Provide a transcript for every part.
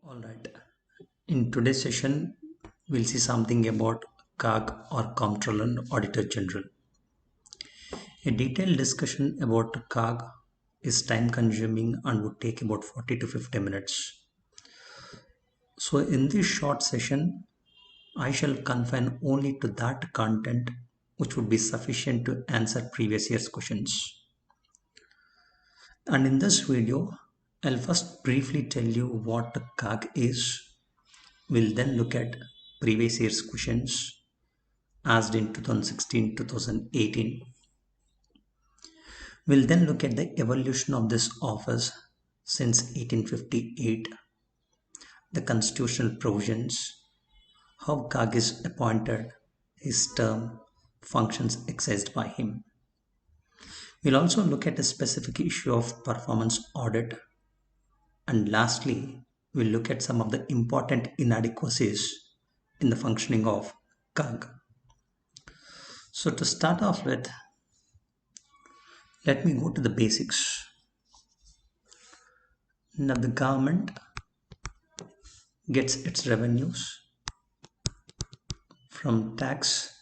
Alright, in today's session, we'll see something about CAG or Comptroller and Auditor General. A detailed discussion about CAG is time consuming and would take about 40 to 50 minutes. So, in this short session, I shall confine only to that content which would be sufficient to answer previous year's questions. And in this video, I'll first briefly tell you what CAG is. We'll then look at previous year's questions asked in 2016-2018. We'll then look at the evolution of this office since 1858, the constitutional provisions, how CAG is appointed, his term, functions exercised by him. We'll also look at a specific issue of performance audit, and lastly, we'll look at some of the important inadequacies in the functioning of CAG. So to start off with, let me go to the basics. Now the government gets its revenues from tax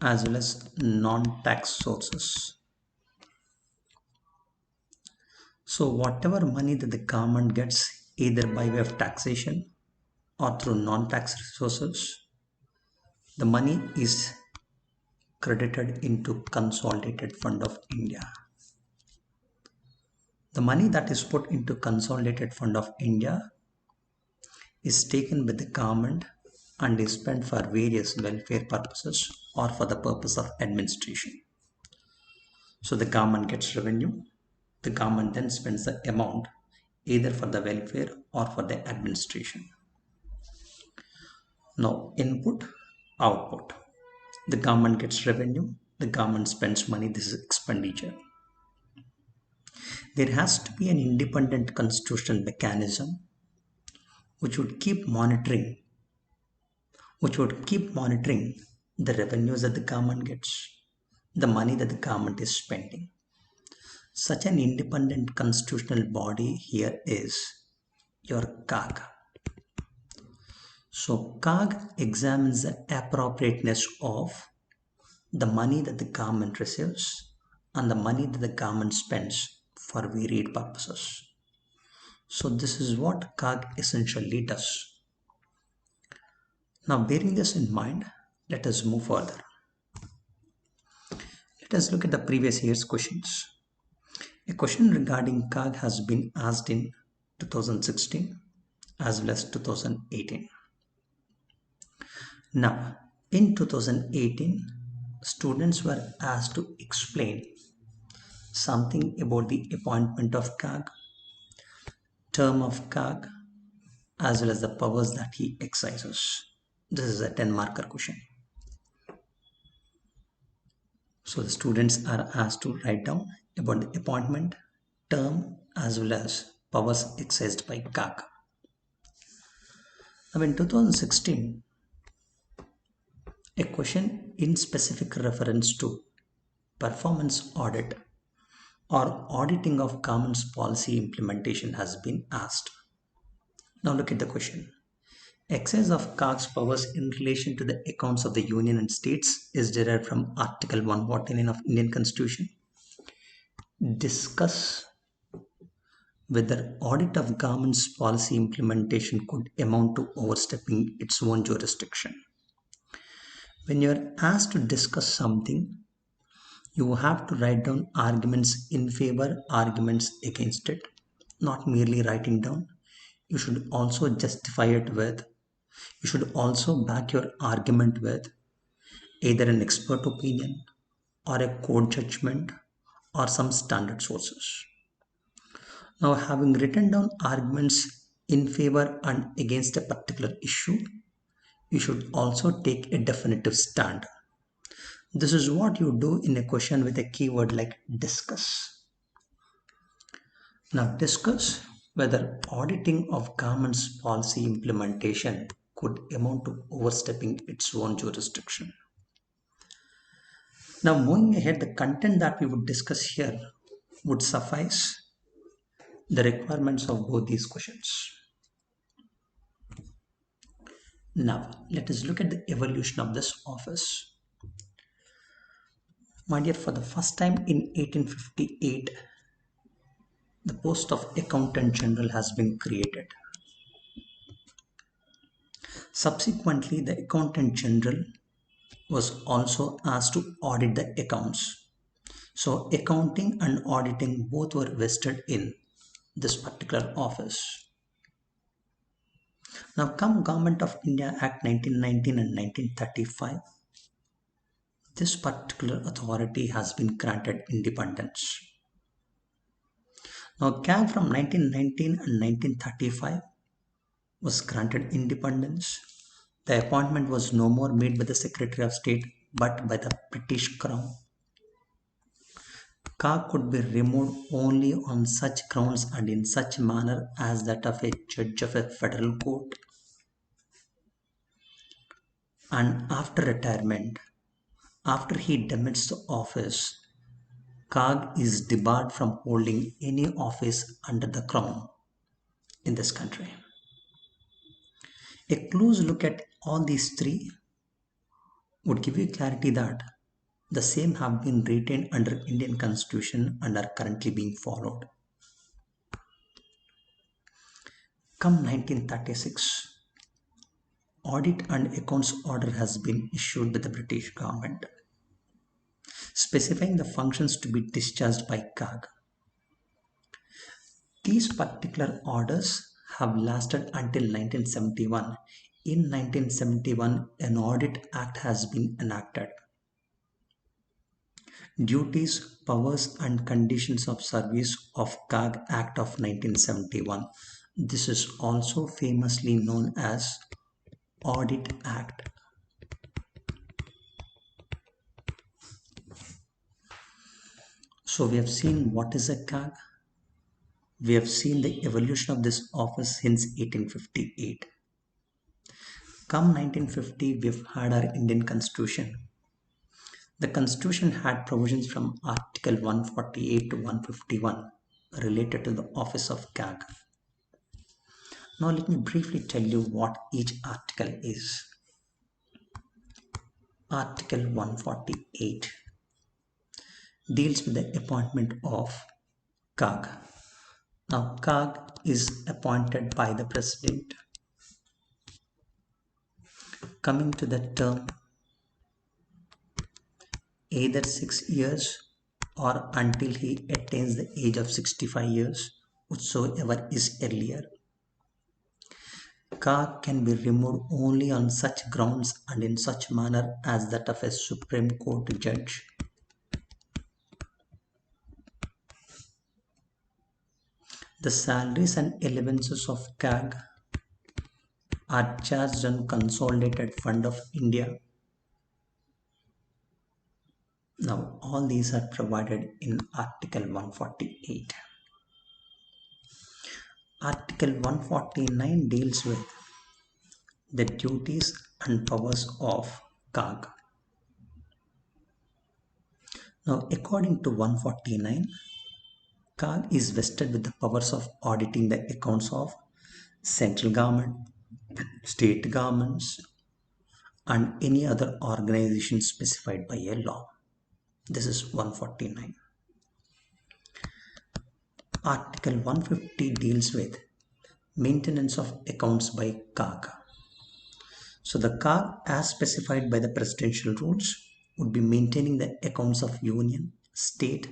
as well as non-tax sources. So whatever money that the government gets either by way of taxation or through non-tax resources, the money is credited into Consolidated Fund of India. The money that is put into Consolidated Fund of India is taken by the government and is spent for various welfare purposes or for the purpose of administration. So the government gets revenue. The government then spends the amount either for the welfare or for the administration. Now, input, output. The government gets revenue. The government spends money. This is expenditure. There has to be an independent constitutional mechanism which would keep monitoring the revenues that the government gets, the money that the government is spending. Such an independent constitutional body here is your CAG. So CAG examines the appropriateness of the money that the government receives and the money that the government spends for varied purposes. So this is what CAG essentially does. Now, bearing this in mind, let us move further. Let us look at the previous year's questions. A question regarding CAG has been asked in 2016 as well as 2018. Now, in 2018, students were asked to explain something about the appointment of CAG, term of CAG, as well as the powers that he exercises. This is a 10-marker question. So the students are asked to write down about the appointment, term, as well as powers exercised by CAG. Now in 2016, a question in specific reference to performance audit or auditing of government's policy implementation has been asked. Now look at the question. Exercise of CAG's powers in relation to the accounts of the Union and States is derived from Article 149 of Indian Constitution. Discuss whether audit of government's policy implementation could amount to overstepping its own jurisdiction. When you are asked to discuss something, you have to write down arguments in favor, arguments against it, not merely writing down. You should also justify it with, you should also back your argument with either an expert opinion or a court judgment or some standard sources. Now, having written down arguments in favor and against a particular issue, you should also take a definitive stand. This is what you do in a question with a keyword like discuss. Now, discuss whether auditing of government's policy implementation could amount to overstepping its own jurisdiction. Now, moving ahead, the content that we would discuss here would suffice the requirements of both these questions. Now, let us look at the evolution of this office. My dear, for the first time in 1858, the post of Accountant General has been created. Subsequently, the Accountant General was also asked to audit the accounts. So, accounting and auditing both were vested in this particular office. Now, come Government of India Act 1919 and 1935, this particular authority has been granted independence. Now, CAG from 1919 and 1935 was granted independence. The appointment was no more made by the Secretary of State but by the British Crown. CAG could be removed only on such grounds and in such manner as that of a judge of a federal court. And after retirement, after he demits the office, CAG is debarred from holding any office under the crown in this country. A close look at all these three would give you clarity that the same have been retained under Indian Constitution and are currently being followed. Come 1936, Audit and Accounts Order has been issued by the British government, specifying the functions to be discharged by CAG. These particular orders have lasted until 1971. In 1971, an Audit Act has been enacted. Duties, Powers and Conditions of Service of CAG Act of 1971. This is also famously known as Audit Act. So we have seen what is a CAG. We have seen the evolution of this office since 1858. Come 1950, we've had our Indian Constitution. The Constitution had provisions from Article 148 to 151 related to the office of CAG. Now let me briefly tell you what each article is. Article 148 deals with the appointment of CAG. Now CAG is appointed by the President. Coming to the term, either 6 years or until he attains the age of 65 years, whatsoever is earlier. CAG can be removed only on such grounds and in such manner as that of a Supreme Court judge. The salaries and allowances of CAG are charged on Consolidated Fund of India. Now all these are provided in Article 148. Article 149 deals with the duties and powers of CAG. Now according to 149, CAG is vested with the powers of auditing the accounts of central government, state governments, and any other organization specified by a law. This is 149. Article 150 deals with maintenance of accounts by CAG. So the CAG, as specified by the presidential rules, would be maintaining the accounts of union, state,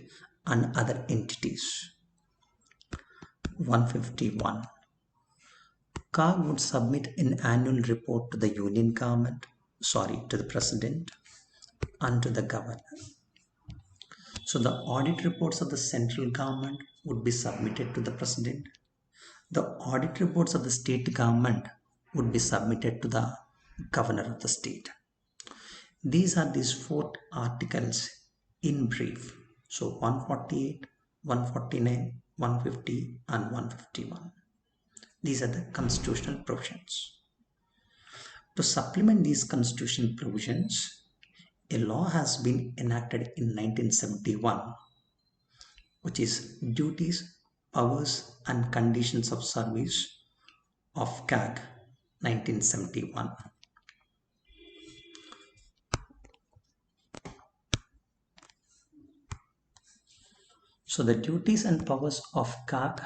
and other entities. 151. CAG would submit an annual report to the union government, to the president, and to the governor. So the audit reports of the central government would be submitted to the president. The audit reports of the state government would be submitted to the governor of the state. These are these 4 articles in brief. So 148, 149, 150 and 151. These are the constitutional provisions. To supplement these constitutional provisions, a law has been enacted in 1971, which is Duties, Powers and Conditions of Service of CAG. 1971. So the duties and powers of CAG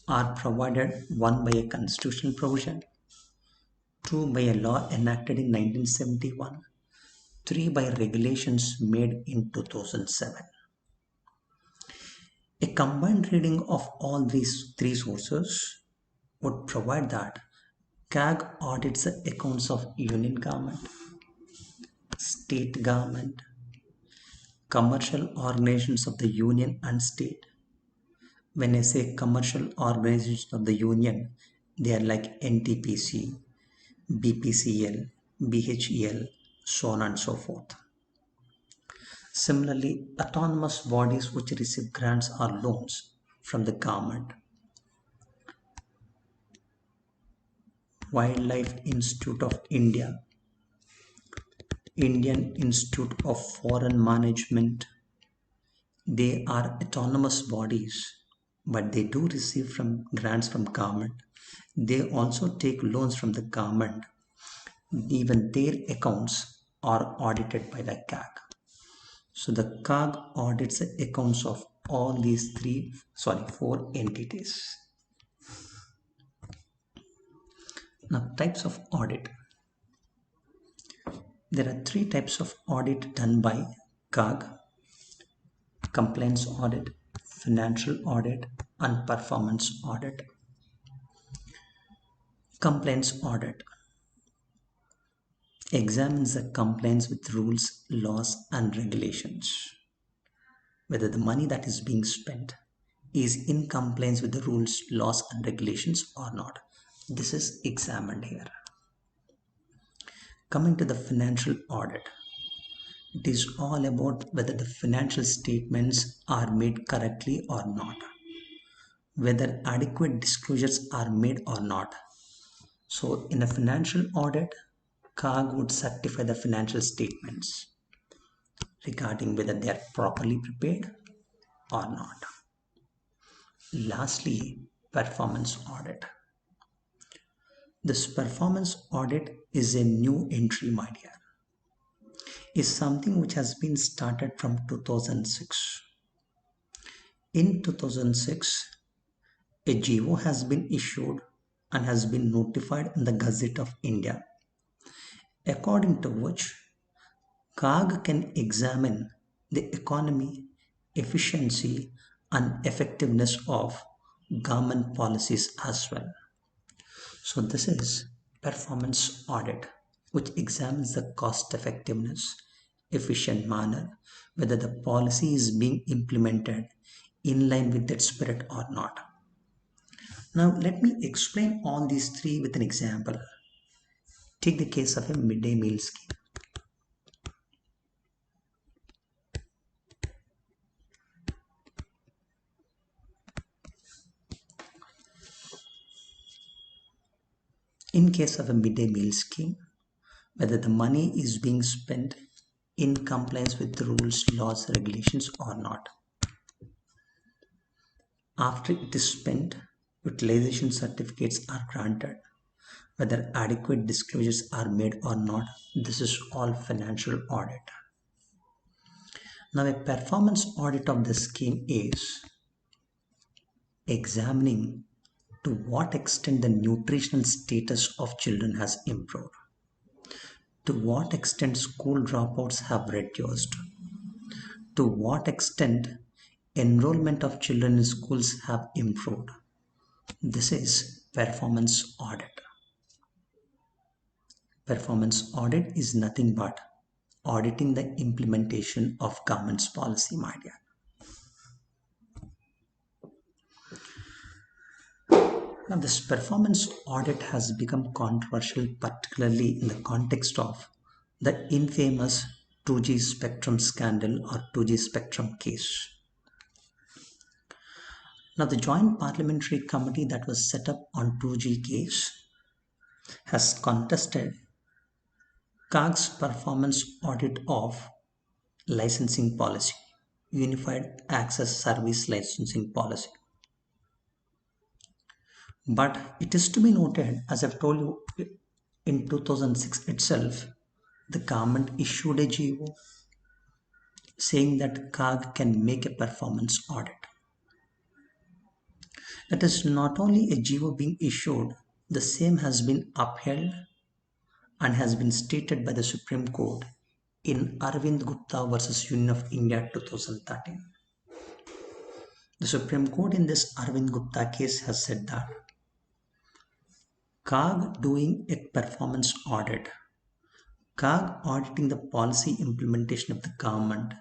are provided, one, by a constitutional provision, two, by a law enacted in 1971, three, by regulations made in 2007. A combined reading of all these three sources would provide that CAG audits the accounts of union government, state government, commercial organizations of the union and state. When I say commercial organizations of the union, they are like NTPC, BPCL, BHEL, so on and so forth. Similarly, autonomous bodies which receive grants or loans from the government. Wildlife Institute of India, Indian Institute of Foreign Management, they are autonomous bodies, but they do receive from grants from government. They also take loans from the government. Even their accounts are audited by the CAG. So the CAG audits the accounts of all these four entities. Now, types of audit. There are three types of audit done by CAG: compliance audit, financial audit, and performance audit. Compliance audit examines the compliance with rules, laws, and regulations. Whether the money that is being spent is in compliance with the rules, laws, and regulations or not. This is examined here. Coming to the financial audit, it is all about whether the financial statements are made correctly or not, whether adequate disclosures are made or not. So in a financial audit, CAG would certify the financial statements regarding whether they are properly prepared or not. Lastly, performance audit. This performance audit is a new entry, my dear. Is something which has been started from 2006. In 2006, a GO has been issued and has been notified in the Gazette of India, according to which CAG can examine the economy, efficiency, and effectiveness of government policies as well. So this is performance audit, which examines the cost effectiveness, efficient manner, whether the policy is being implemented in line with that spirit or not. Now let me explain all these three with an example. Take the case of a midday meal scheme. In case of a midday meal scheme, whether the money is being spent in compliance with the rules, laws, regulations or not. After it is spent, utilization certificates are granted. Whether adequate disclosures are made or not, this is all financial audit. Now, a performance audit of the scheme is examining to what extent the nutritional status of children has improved, to what extent school dropouts have reduced, to what extent enrollment of children in schools have improved. This is performance audit. Performance audit is nothing but auditing the implementation of government's policy, my dear. Now, this performance audit has become controversial, particularly in the context of the infamous 2G spectrum scandal or 2G spectrum case. Now, the Joint Parliamentary Committee that was set up on 2G case has contested CAG's performance audit of licensing policy, Unified Access Service Licensing Policy. But it is to be noted, as I've told you, in 2006 itself, the government issued a GO saying that CAG can make a performance audit. That is not only a GO being issued, the same has been upheld and has been stated by the Supreme Court in Arvind Gupta versus Union of India 2013. The Supreme Court in this Arvind Gupta case has said that CAG doing a performance audit, CAG auditing the policy implementation of the government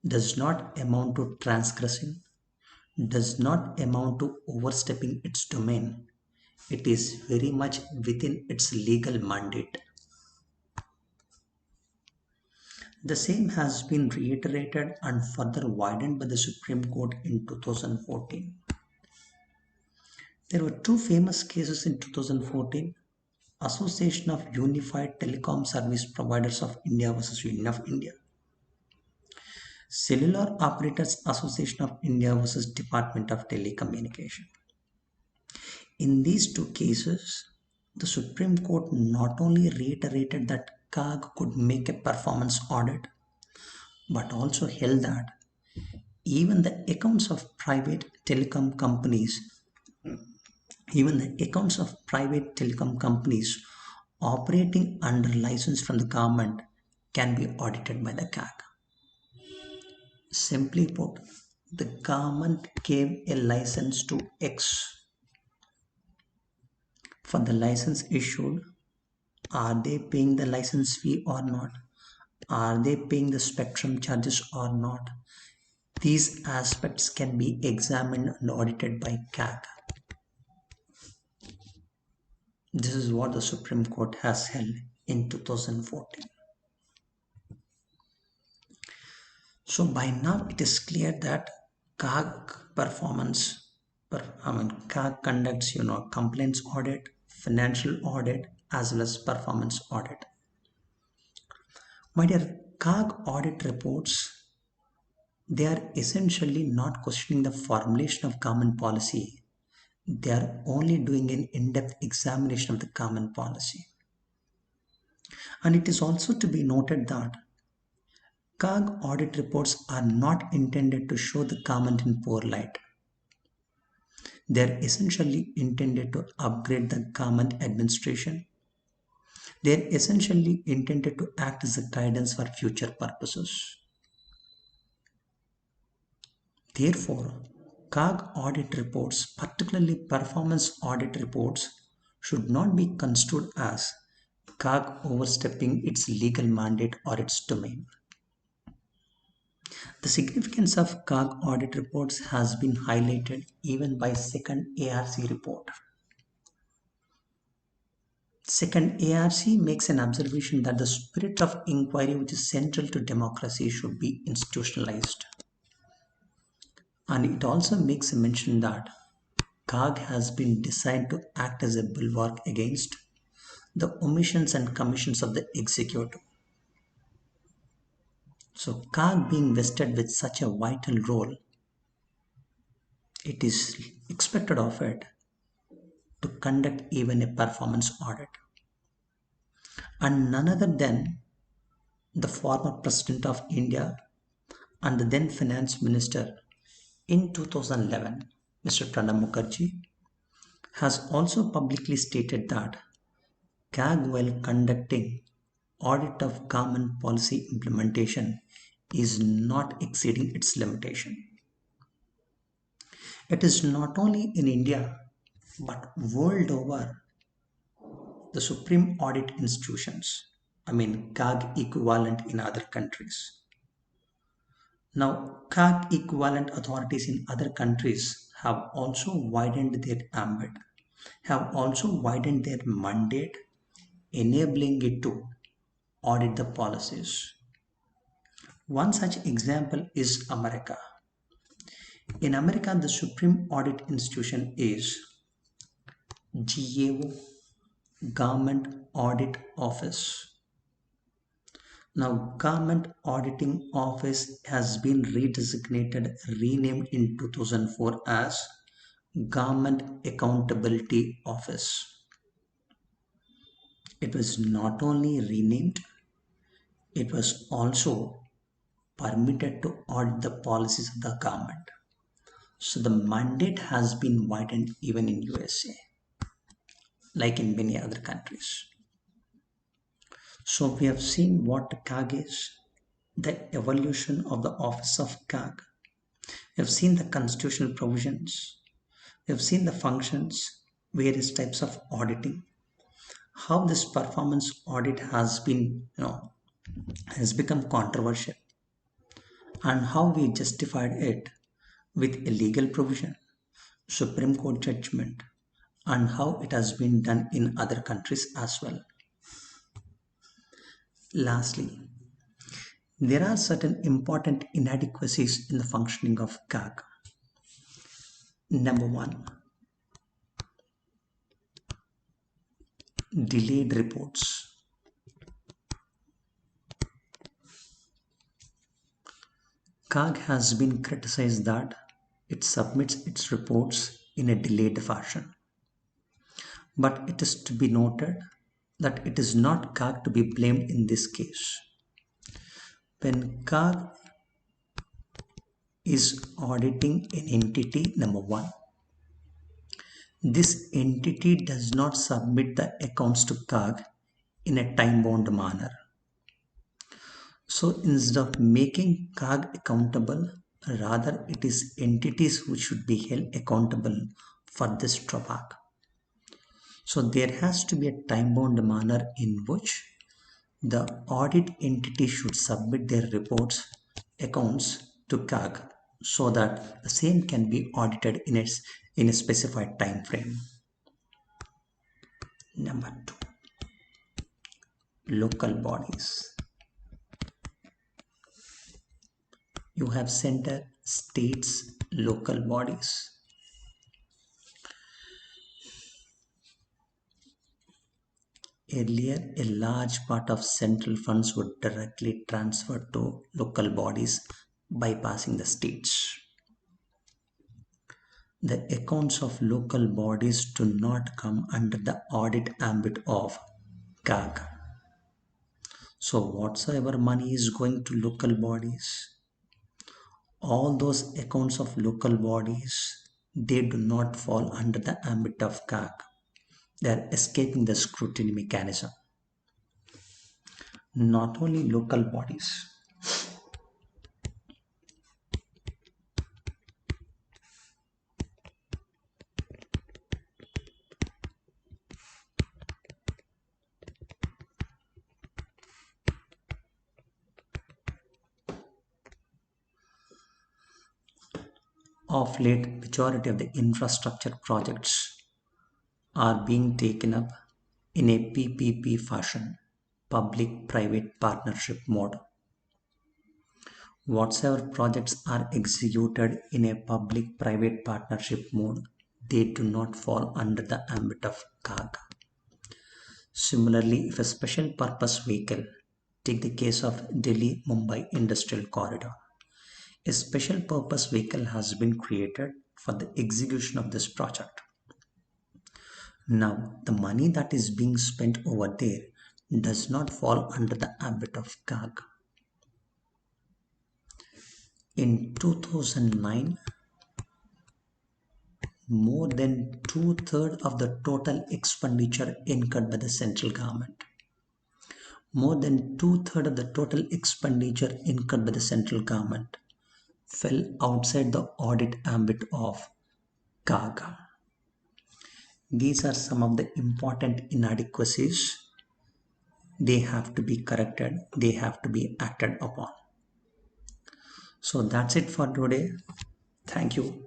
does not amount to transgressing, does not amount to overstepping its domain. It is very much within its legal mandate. The same has been reiterated and further widened by the Supreme Court in 2014. There were two famous cases in 2014: Association of Unified Telecom Service Providers of India versus Union of India, Cellular Operators Association of India versus Department of Telecommunication. In these two cases, the Supreme Court not only reiterated that CAG could make a performance audit, but also held that even the accounts of private telecom companies, operating under license from the government can be audited by the CAG. Simply put, the government gave a license to X. For the license issued, are they paying the license fee or not? Are they paying the spectrum charges or not? These aspects can be examined and audited by CAG. This is what the Supreme Court has held in 2014. So by now it is clear that CAG CAG conducts complaints audit, financial audit, as well as performance audit. My dear, CAG audit reports, they are essentially not questioning the formulation of government policy. They are only doing an in-depth examination of the government policy. And it is also to be noted that CAG audit reports are not intended to show the government in poor light. They are essentially intended to upgrade the government administration. They are essentially intended to act as a guidance for future purposes. Therefore, CAG audit reports, particularly performance audit reports, should not be construed as CAG overstepping its legal mandate or its domain. The significance of CAG audit reports has been highlighted even by second ARC report. Second ARC makes an observation that the spirit of inquiry, which is central to democracy, should be institutionalized. And it also makes a mention that CAG has been designed to act as a bulwark against the omissions and commissions of the executive. So CAG being vested with such a vital role, it is expected of it to conduct even a performance audit. And none other than the former President of India and the then Finance Minister in 2011, Mr. Pranab Mukherjee, has also publicly stated that CAG, while conducting audit of government policy implementation, is not exceeding its limitation. It is not only in India, but world over, the supreme audit institutions, CAG equivalent in other countries. Now, CAG equivalent authorities in other countries have also widened their ambit, have also widened their mandate, enabling it to audit the policies. One such example is America. In America, the supreme audit institution is GAO, Government Audit Office. Now, Government Auditing Office has been renamed in 2004 as Government Accountability Office. It was not only renamed, it was also permitted to audit the policies of the government. So the mandate has been widened even in USA, like in many other countries. So we have seen what CAG is, the evolution of the office of CAG. We have seen the constitutional provisions. We have seen the functions, various types of auditing, how this performance audit has been, has become controversial, and how we justified it with a legal provision, Supreme Court judgment, and how it has been done in other countries as well. Lastly, there are certain important inadequacies in the functioning of CAG. Number one, delayed reports. CAG has been criticized that it submits its reports in a delayed fashion. But it is to be noted that it is not CAG to be blamed in this case. When CAG is auditing an entity, number one, this entity does not submit the accounts to CAG in a time-bound manner. So instead of making CAG accountable, rather it is entities who should be held accountable for this drawback. So there has to be a time-bound manner in which the audit entity should submit their reports, accounts to CAG so that the same can be audited in a specified time frame. Number two, local bodies. You have center, states, local bodies. Earlier, a large part of central funds would directly transfer to local bodies, bypassing the states. The accounts of local bodies do not come under the audit ambit of CAG. So whatsoever money is going to local bodies, all those accounts of local bodies, they do not fall under the ambit of CAG. They are escaping the scrutiny mechanism. Not only local bodies, of late, majority of the infrastructure projects are being taken up in a PPP fashion, public-private partnership mode. Whatsoever projects are executed in a public-private partnership mode, they do not fall under the ambit of CAG. Similarly, if a special purpose vehicle, take the case of Delhi-Mumbai Industrial Corridor, a special purpose vehicle has been created for the execution of this project. Now, the money that is being spent over there does not fall under the ambit of CAG. In 2009, more than two-thirds of the total expenditure incurred by the central government. More than two-thirds of the total expenditure incurred by the central government fell outside the audit ambit of CAG. These are some of the important inadequacies. They have to be corrected. They have to be acted upon. So that's it for today. Thank you.